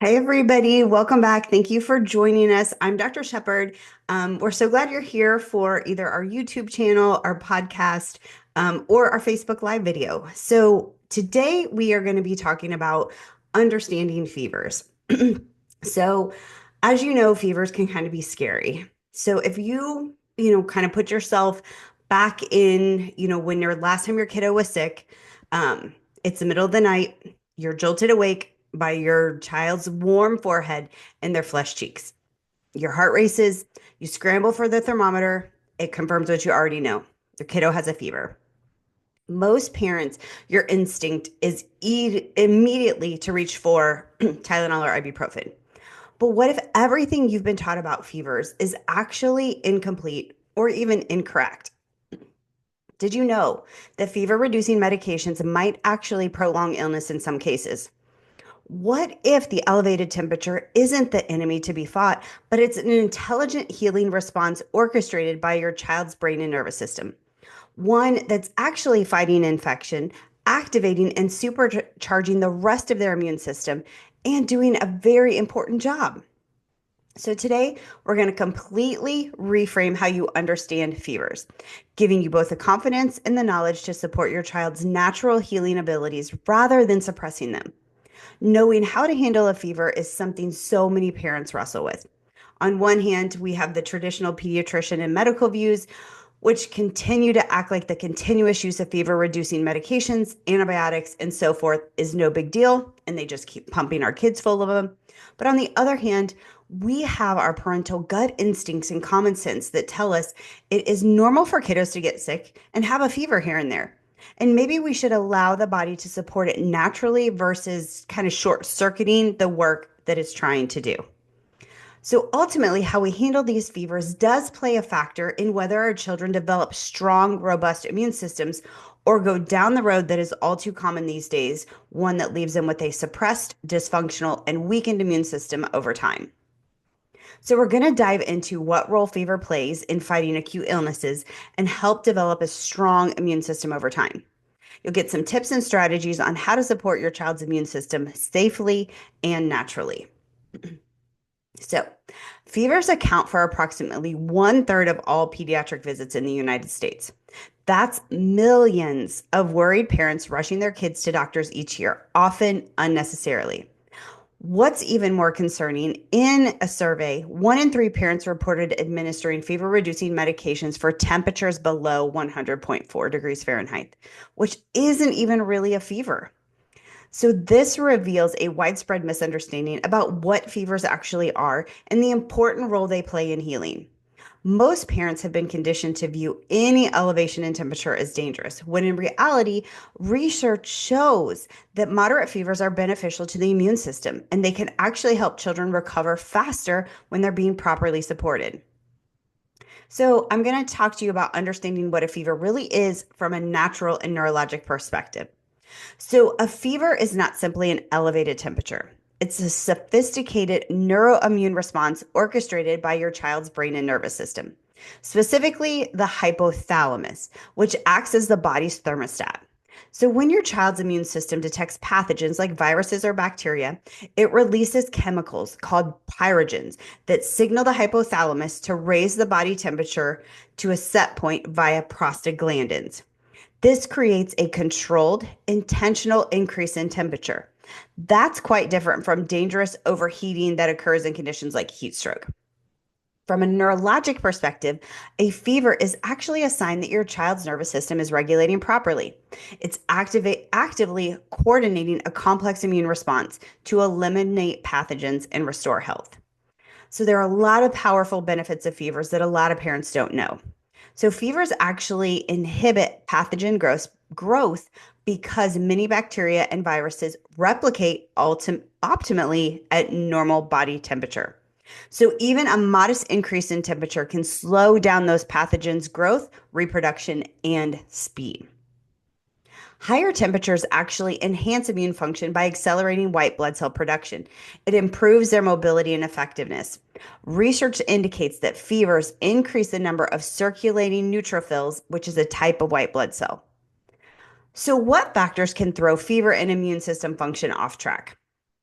Hey, everybody. Welcome back. Thank you for joining us. I'm Dr. Sheppard. We're so glad you're here for either our YouTube channel, our podcast, or our Facebook Live video. So, today we are going to be talking about understanding fevers. So, as you know, fevers can kind of be scary. So, if you kind of put yourself back in, when your last time your kiddo was sick, it's the middle of the night, you're jolted awake by your child's warm forehead and their flushed cheeks. Your heart races, you scramble for the thermometer, it confirms what you already know. Your kiddo has a fever. Most parents, your instinct is immediately to reach for Tylenol or ibuprofen. But what if everything you've been taught about fevers is actually incomplete or even incorrect? Did you know that fever reducing medications might actually prolong illness in some cases? What if the elevated temperature isn't the enemy to be fought, but it's an intelligent healing response orchestrated by your child's brain and nervous system? One that's actually fighting infection, activating and supercharging the rest of their immune system, and doing a very important job. So, today we're going to completely reframe how you understand fevers, giving you both the confidence and the knowledge to support your child's natural healing abilities rather than suppressing them. Knowing how to handle a fever is something so many parents wrestle with. On one hand, we have the traditional pediatrician and medical views, which continue to act like the continuous use of fever reducing medications, antibiotics, and so forth is no big deal, and they just keep pumping our kids full of them. But on the other hand, we have our parental gut instincts and common sense that tell us it is normal for kiddos to get sick and have a fever here and there. And maybe we should allow the body to support it naturally versus kind of short circuiting the work that it's trying to do. So ultimately, how we handle these fevers does play a factor in whether our children develop strong, robust immune systems or go down the road that is all too common these days, one that leaves them with a suppressed, dysfunctional, and weakened immune system over time. So, we're going to dive into what role fever plays in fighting acute illnesses and help develop a strong immune system over time. You'll get some tips and strategies on how to support your child's immune system safely and naturally. So, fevers account for approximately 1/3 of all pediatric visits in the United States. That's millions of worried parents rushing their kids to doctors each year, often unnecessarily. What's even more concerning, in a survey, 1 in 3 parents reported administering fever reducing medications for temperatures below 100.4 degrees Fahrenheit, which isn't even really a fever. So, this reveals a widespread misunderstanding about what fevers actually are and the important role they play in healing. Most parents have been conditioned to view any elevation in temperature as dangerous, when in reality, research shows that moderate fevers are beneficial to the immune system and they can actually help children recover faster when they're being properly supported. So, I'm going to talk to you about understanding what a fever really is from a natural and neurologic perspective. So, a fever is not simply an elevated temperature. It's a sophisticated neuroimmune response orchestrated by your child's brain and nervous system, specifically the hypothalamus, which acts as the body's thermostat. So, when your child's immune system detects pathogens like viruses or bacteria, it releases chemicals called pyrogens that signal the hypothalamus to raise the body temperature to a set point via prostaglandins. This creates a controlled, intentional increase in temperature. That's quite different from dangerous overheating that occurs in conditions like heat stroke. From a neurologic perspective, a fever is actually a sign that your child's nervous system is regulating properly. It's actively coordinating a complex immune response to eliminate pathogens and restore health. So, there are a lot of powerful benefits of fevers that a lot of parents don't know. So, fevers actually inhibit pathogen growth because many bacteria and viruses replicate optimally at normal body temperature. So, even a modest increase in temperature can slow down those pathogens' growth, reproduction, and speed. Higher temperatures actually enhance immune function by accelerating white blood cell production. It improves their mobility and effectiveness. Research indicates that fevers increase the number of circulating neutrophils, which is a type of white blood cell. So, what factors can throw fever and immune system function off track?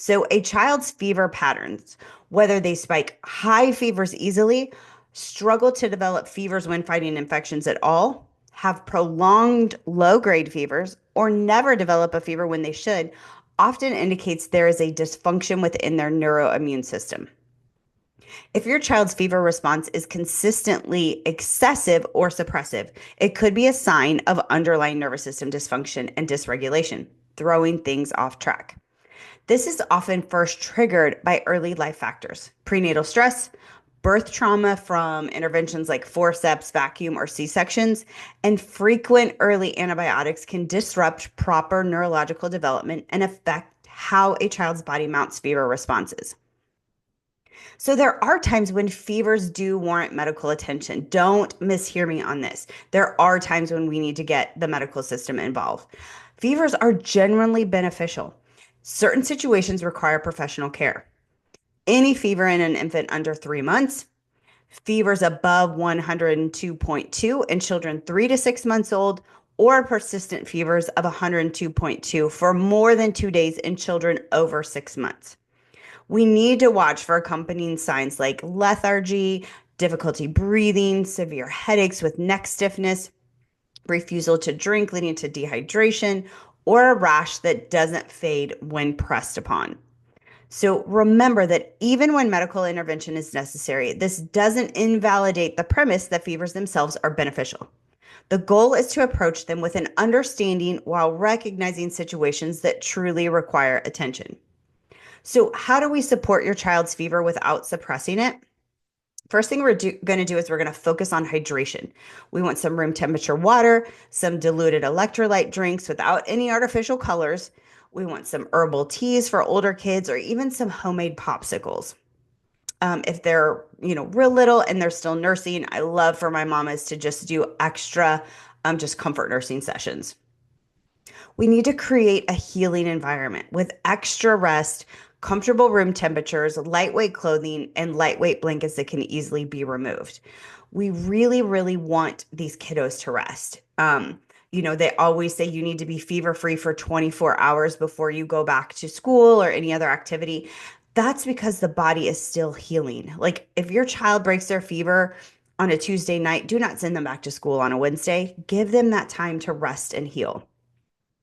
So, a child's fever patterns, whether they spike high fevers easily, struggle to develop fevers when fighting infections at all, have prolonged low grade fevers, or never develop a fever when they should, often indicates there is a dysfunction within their neuroimmune system. If your child's fever response is consistently excessive or suppressive, it could be a sign of underlying nervous system dysfunction and dysregulation, throwing things off track. This is often first triggered by early life factors, prenatal stress, birth trauma from interventions like forceps, vacuum, or C-sections, and frequent early antibiotics can disrupt proper neurological development and affect how a child's body mounts fever responses. So there are times when fevers do warrant medical attention. Don't mishear me on this. There are times when we need to get the medical system involved. Fevers are generally beneficial. Certain situations require professional care. Any fever in an infant under 3 months, fevers above 102.2 in children 3 to 6 months old, or persistent fevers of 102.2 for more than 2 days in children over 6 months. We need to watch for accompanying signs like lethargy, difficulty breathing, severe headaches with neck stiffness, refusal to drink leading to dehydration, or a rash that doesn't fade when pressed upon. So remember that even when medical intervention is necessary, this doesn't invalidate the premise that fevers themselves are beneficial. The goal is to approach them with an understanding while recognizing situations that truly require attention. So, how do we support your child's fever without suppressing it? First thing we're going to do is we're going to focus on hydration. We want some room temperature water, some diluted electrolyte drinks without any artificial colors. We want some herbal teas for older kids or even some homemade popsicles. If they're, real little and they're still nursing, I love for my mamas to just do extra, just comfort nursing sessions. We need to create a healing environment with extra rest, comfortable room temperatures, lightweight clothing, and lightweight blankets that can easily be removed. We really, really want these kiddos to rest. They always say you need to be fever free for 24 hours before you go back to school or any other activity. That's because the body is still healing. Like if your child breaks their fever on a Tuesday night, do not send them back to school on a Wednesday. Give them that time to rest and heal.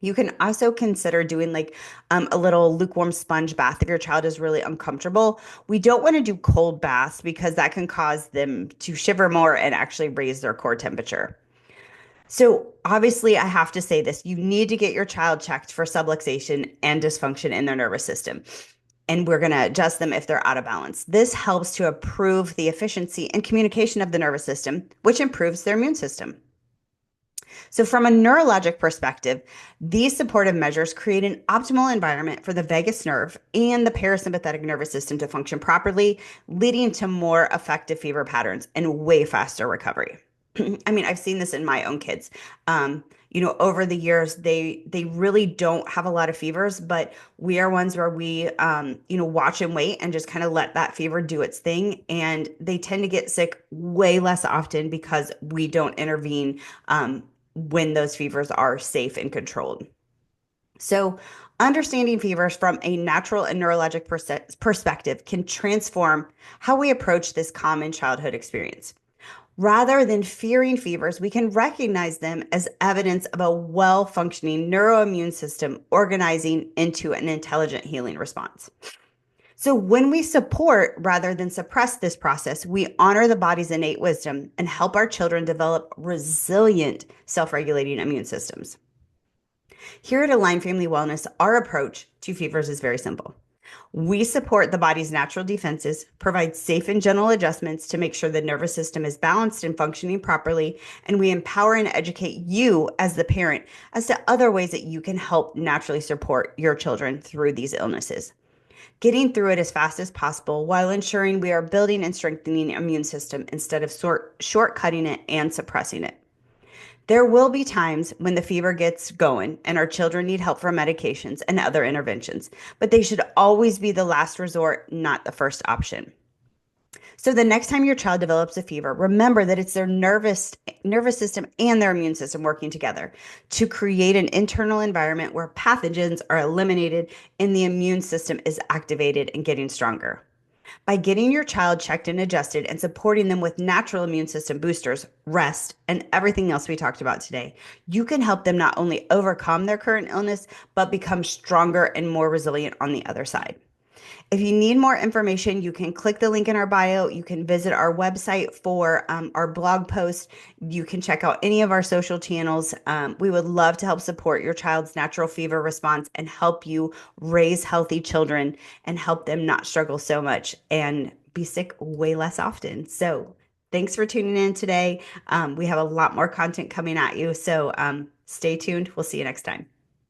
You can also consider doing like a little lukewarm sponge bath if your child is really uncomfortable. We don't want to do cold baths because that can cause them to shiver more and actually raise their core temperature. So obviously, I have to say this, you need to get your child checked for subluxation and dysfunction in their nervous system. And we're going to adjust them if they're out of balance. This helps to improve the efficiency and communication of the nervous system, which improves their immune system. So, from a neurologic perspective, these supportive measures create an optimal environment for the vagus nerve and the parasympathetic nervous system to function properly, leading to more effective fever patterns and way faster recovery. I mean, I've seen this in my own kids. Over the years, they really don't have a lot of fevers, but we are ones where we, watch and wait and just kind of let that fever do its thing. And they tend to get sick way less often because we don't intervene when those fevers are safe and controlled. So, understanding fevers from a natural and neurologic perspective can transform how we approach this common childhood experience. Rather than fearing fevers, we can recognize them as evidence of a well-functioning neuroimmune system organizing into an intelligent healing response. So when we support rather than suppress this process, we honor the body's innate wisdom and help our children develop resilient, self-regulating immune systems. Here at Align Family Wellness, our approach to fevers is very simple. We support the body's natural defenses, provide safe and gentle adjustments to make sure the nervous system is balanced and functioning properly, and we empower and educate you as the parent as to other ways that you can help naturally support your children through these illnesses. Getting through it as fast as possible while ensuring we are building and strengthening the immune system instead of shortcutting it and suppressing it. There will be times when the fever gets going and our children need help from medications and other interventions, but they should always be the last resort, not the first option. So the next time your child develops a fever, remember that it's their nervous system and their immune system working together to create an internal environment where pathogens are eliminated and the immune system is activated and getting stronger. By getting your child checked and adjusted and supporting them with natural immune system boosters, rest, and everything else we talked about today, you can help them not only overcome their current illness, but become stronger and more resilient on the other side. If you need more information, you can click the link in our bio. You can visit our website for our blog post. You can check out any of our social channels. We would love to help support your child's natural fever response and help you raise healthy children and help them not struggle so much and be sick way less often. So, thanks for tuning in today. We have a lot more content coming at you. So, stay tuned. We'll see you next time.